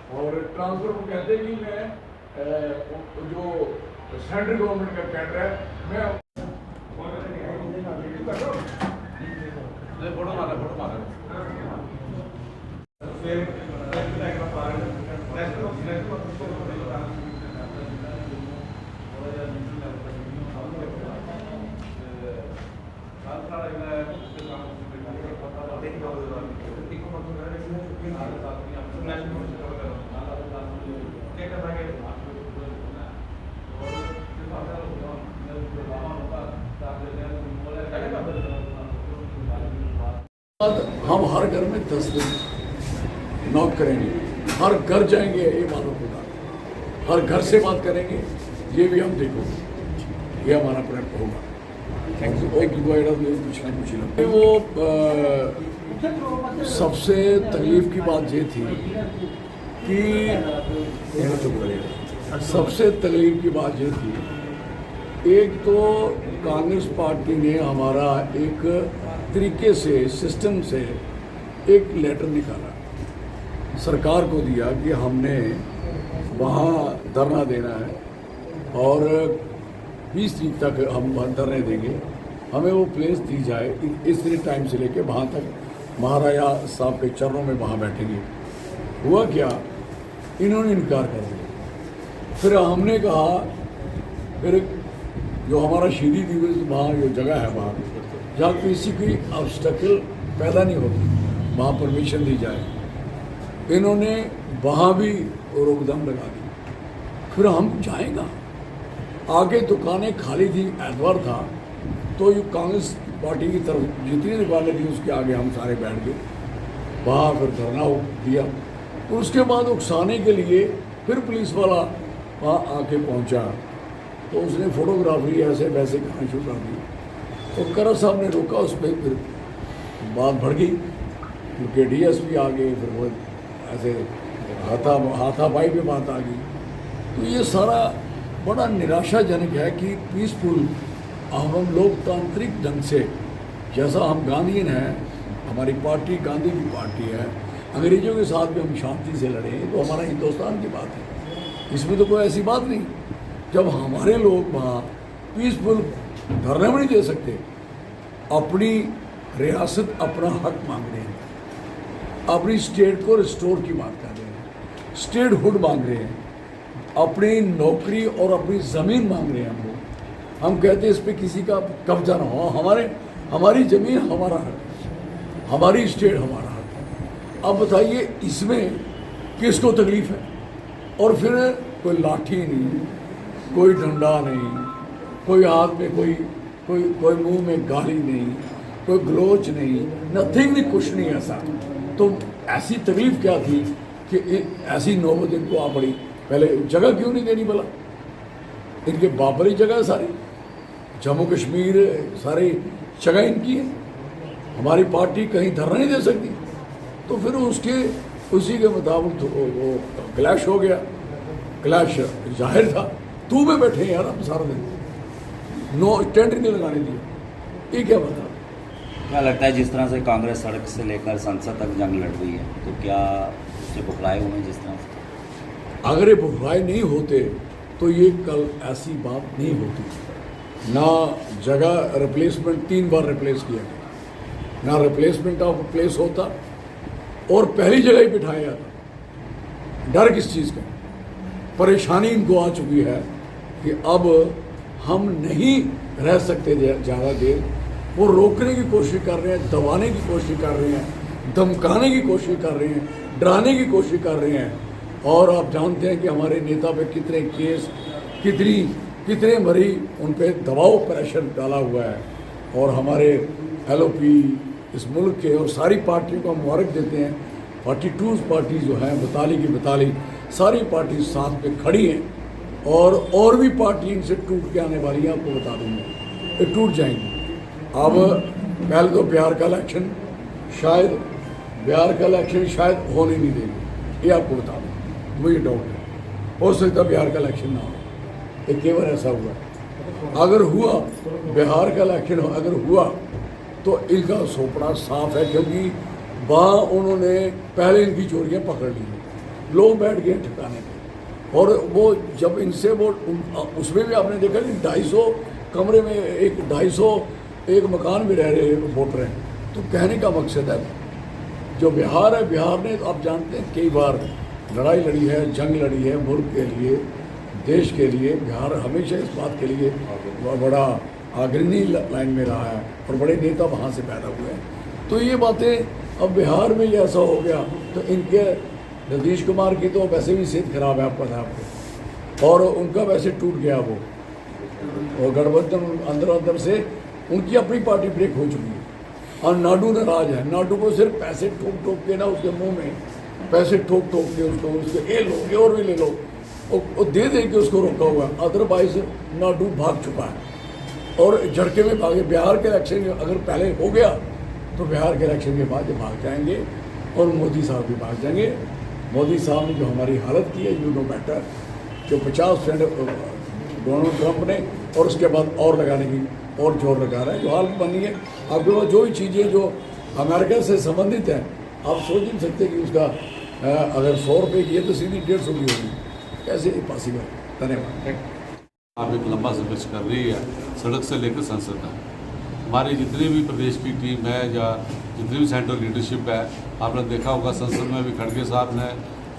और ट्रांसफर को कहते हैं कि मैं जो सेंट्रल गवर्नमेंट का कैडर है मैं फोटो मारा हम हर घर में 10 दिन नॉक करेंगे, हर घर जाएंगे, ये मानो खुदा, हर घर से बात करेंगे, ये भी हम देखोगे, ये हमारा प्रयत्न होगा। वो सबसे तकलीफ की बात ये थी कि सबसे तकलीफ की बात ये थी, एक तो कांग्रेस पार्टी ने हमारा एक तरीके से सिस्टम से एक लेटर निकाला, सरकार को दिया कि हमने वहाँ धरना देना है और 20 तारीख तक हम धरने देंगे, हमें वो प्लेस दी जाए, इतने टाइम से लेके वहाँ तक महाराजा साहब के चरणों में वहाँ बैठेंगे। हुआ क्या, इन्होंने इनकार कर दिया। फिर हमने कहा, फिर जो हमारा शहीदी दिवस वहाँ जो जगह है वहाँ जहाँ किसी की ऑब्स्टेकल पैदा नहीं होती, वहाँ परमिशन दी जाए, इन्होंने वहाँ भी रोकथाम लगा दी। फिर हम जाएगा, आगे दुकानें खाली थी, एतवार था, तो ये कांग्रेस पार्टी की तरफ जितनी दुकानें थी उसके आगे हम सारे बैठ गए, वहाँ फिर धरना दिया। तो उसके बाद उकसाने के लिए फिर पुलिस वाला वहाँ आके पहुँचा, तो उसने फोटोग्राफी ऐसे वैसे करना शुरू कर दी। तो करा साहब ने रोका, उस पर फिर बात बढ़ गई, क्योंकि DSP आ गए, फिर वो ऐसे हाथापाई पे बात आ गई। तो ये सारा बड़ा निराशाजनक है कि पीसफुल हम लोकतांत्रिक ढंग से, जैसा हम गांधीयन हैं, हमारी पार्टी गांधी की पार्टी है, अंग्रेजों के साथ भी हम शांति से लड़े, तो हमारा हिंदुस्तान की बात है, इसमें तो कोई ऐसी बात नहीं। जब हमारे लोग वहाँ पीसफुल धरने में नहीं दे सकते, अपनी रियासत अपना हक मांग रहे हैं, अपनी स्टेट को रिस्टोर की बात कर रहे हैं, स्टेट हुड मांग रहे हैं, अपनी नौकरी और अपनी ज़मीन मांग रहे हैं। हम कहते हैं इस पर किसी का कब्जा ना हो, हमारी ज़मीन हमारा हक, हमारी स्टेट हमारा हक। अब बताइए इसमें किसको तकलीफ़ है? और फिर कोई लाठी नहीं, कोई डंडा नहीं, कोई हाथ में कोई मुंह में गाली नहीं, कोई ग्लोच नहीं, नथिंग नहीं, कुछ नहीं ऐसा। तो ऐसी तकलीफ क्या थी कि ऐसी नौबत इनको आ पड़ी? पहले जगह क्यों नहीं देनी भला? इनके बाबरी जगह सारी, जम्मू कश्मीर सारी जगह इनकी है, हमारी पार्टी कहीं धरना नहीं दे सकती। तो फिर उसी के मुताबिक तो वो क्लैश हो गया, क्लैश जाहिर था। तू में बैठे यार हम सारा दिन, नो टेंट नहीं लगाने दिया, ये क्या बता? क्या लगता है जिस तरह से कांग्रेस सड़क से लेकर संसद तक जंग लड़ रही है, तो क्या उससे बुखलाए हुए जिस तरह से? अगर ये बुखलाए नहीं होते तो ये कल ऐसी बात नहीं होती। ना जगह रिप्लेसमेंट 3 बार रिप्लेस किया, ना रिप्लेसमेंट ऑफ प्लेस होता, और पहली जगह ही बिठाया जाता। डर किस चीज़ का? परेशानी इनको आ चुकी है कि अब हम नहीं रह सकते ज़्यादा देर। वो रोकने की कोशिश कर रहे हैं, दबाने की कोशिश कर रहे हैं, धमकाने की कोशिश कर रहे हैं, डराने की कोशिश कर रहे हैं। और आप जानते हैं कि हमारे नेता पे कितने केस, कितने मरी उन पे दबाव प्रेशर डाला हुआ है। और हमारे LOP इस मुल्क के और सारी पार्टियों को मुबारक देते हैं। 42 पार्टी जो हैं, बताली की बताली, सारी पार्टी साथ पे खड़ी हैं, और भी पार्टी इनसे टूट के आने वाली है, आपको बता दूँगा, ये टूट जाएंगी। अब पहले तो बिहार का इलेक्शन शायद होने नहीं देंगे, ये आपको बता दूँ, मुझे डाउट है। हो सकता बिहार का इलेक्शन ना हो, एक केवल ऐसा हुआ। अगर हुआ बिहार का इलेक्शन अगर हुआ तो इनका सोपड़ा साफ है, क्योंकि वहाँ उन्होंने पहले इनकी चोरियाँ पकड़ ली, लोग बैठ गए ठिकाने पे। और वो जब इनसे वो उसमें भी आपने देखा कि 250 कमरे में 250 एक मकान में रह रहे वोटर हैं। तो कहने का मकसद है जो बिहार है, बिहार ने आप जानते हैं कई बार लड़ाई लड़ी है, जंग लड़ी है मुल्क के लिए, देश के लिए। बिहार हमेशा इस बात के लिए बड़ा अग्रणी लाइन में रहा है और बड़े नेता वहाँ से पैदा हुए हैं। तो ये बातें अब बिहार में ये ऐसा हो गया तो इनके नीतीश कुमार की तो वैसे भी सेहत खराब है, आपको पता है आपको, और उनका वैसे टूट गया वो, और गठबंधन अंदर अंदर से उनकी अपनी पार्टी ब्रेक हो चुकी है। और नाडू नाराज है, नाडू को सिर्फ पैसे ठोक ठोक के ना उसके मुंह में पैसे ठोक ठोक के उसको ये लो ये और भी ले लो और दे के उसको रोका हुआ। अदरवाइज नाडू भाग चुका है और झटके में भागे। बिहार के इलेक्शन अगर पहले हो गया तो बिहार के इलेक्शन के बाद ये भाग जाएंगे और मोदी साहब भी भाग जाएंगे। मोदी साहब ने जो हमारी हालत की है यू नो बेटर, जो 50% डोनाल्ड ट्रंप ने और उसके बाद और लगाने की और जोर लगा रहा है। जो हालत बनी है आपके पास जो भी चीज़ें जो अमेरिका से संबंधित हैं आप सोच नहीं सकते कि उसका अगर 100 रुपये की है तो सीधी 150 की होगी, कैसे पॉसिबल। धन्यवाद। आप एक लंबा संघर्ष कर रही है सड़क से लेकर संसद तक। हमारी जितनी भी प्रदेश की टीम है या जितनी भी सेंट्रल लीडरशिप है, आपने देखा होगा संसद में भी खड़गे साहब ने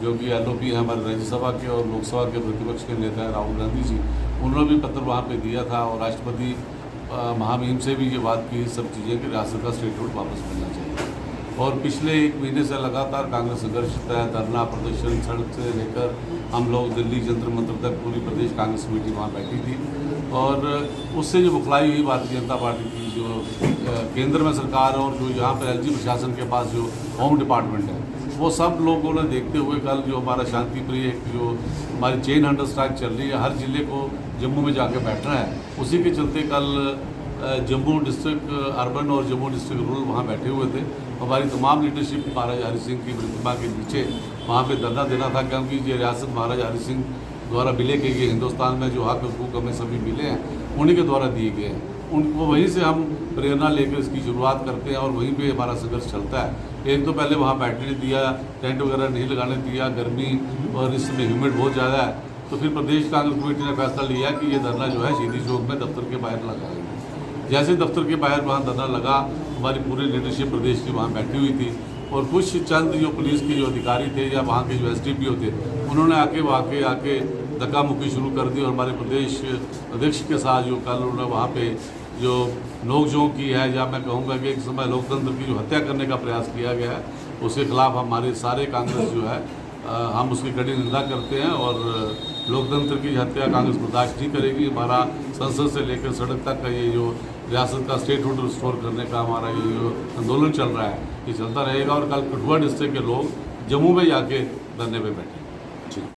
जो कि LOP है हमारे राज्यसभा के और लोकसभा के प्रतिपक्ष के नेता हैं राहुल गांधी जी, उन्होंने भी पत्र वहाँ पे दिया था और राष्ट्रपति महामहिम से भी ये बात की सब चीज़ें कि रियासत का स्टेटहुड वापस मिलना चाहिए। और पिछले 1 महीने से लगातार कांग्रेस संघर्ष है, धरना प्रदर्शन सड़क से लेकर हम लोग दिल्ली जंतर मंतर तक पूरी प्रदेश कांग्रेस कमेटी वहाँ बैठी थी। और उससे जो बुखलाई हुई भारतीय जनता पार्टी की जो केंद्र में सरकार है और जो यहाँ पर LG प्रशासन के पास जो होम डिपार्टमेंट है, वो सब लोगों ने देखते हुए कल जो हमारा शांति प्रिय एक जो हमारी चेन हंटर स्ट्राइक चल रही है, हर जिले को जम्मू में जाके बैठना है, उसी के चलते कल जम्मू डिस्ट्रिक्ट अर्बन और जम्मू डिस्ट्रिक्ट रूरल वहाँ बैठे हुए थे। हमारी तमाम लीडरशिप महाराजा हरि सिंह की प्रतिमा के नीचे वहाँ पे धरना देना था, क्योंकि ये रियासत महाराजा हरि सिंह द्वारा मिले गए ये हिंदुस्तान में जो हक हकूक़ हमें सभी मिले हैं उन्हीं के द्वारा दिए गए हैं। उनको वहीं से हम प्रेरणा लेकर इसकी शुरुआत करते हैं और वहीं पे हमारा संघर्ष चलता है। एक तो पहले वहाँ बैठने नहीं दिया, टेंट वगैरह नहीं लगाने दिया, गर्मी और इस समय ह्यूमिड बहुत ज़्यादा है, तो फिर प्रदेश कांग्रेस कमेटी ने फैसला लिया कि ये धरना जो है शहीदी चौक में दफ्तर के बाहर लगाएंगे। जैसे दफ्तर के बाहर वहाँ धरना लगा, हमारी पूरी लीडरशिप प्रदेश की वहाँ बैठी हुई थी और कुछ चंद जो पुलिस के जो अधिकारी थे या वहाँ के जो SDPO थे, उन्होंने आके धक्का मुक्की शुरू कर दी और हमारे प्रदेश अध्यक्ष के साथ जो कल उन्होंने वहाँ पे जो नोकझोंक की है या मैं कहूँगा कि एक समय लोकतंत्र की जो हत्या करने का प्रयास किया गया है, उसके खिलाफ हमारे सारे कांग्रेस जो है हम उसकी कड़ी निंदा करते हैं और लोकतंत्र की हत्या कांग्रेस बर्दाश्त नहीं करेगी। हमारा संसद से लेकर सड़क तक का ये जो रियासत का स्टेटहुड रिस्टोर करने का हमारा ये जो आंदोलन चल रहा है ये चलता रहेगा और कल कठुआ डिस्ट्रिक्ट के लोग जम्मू में जाके धरने पे बैठे।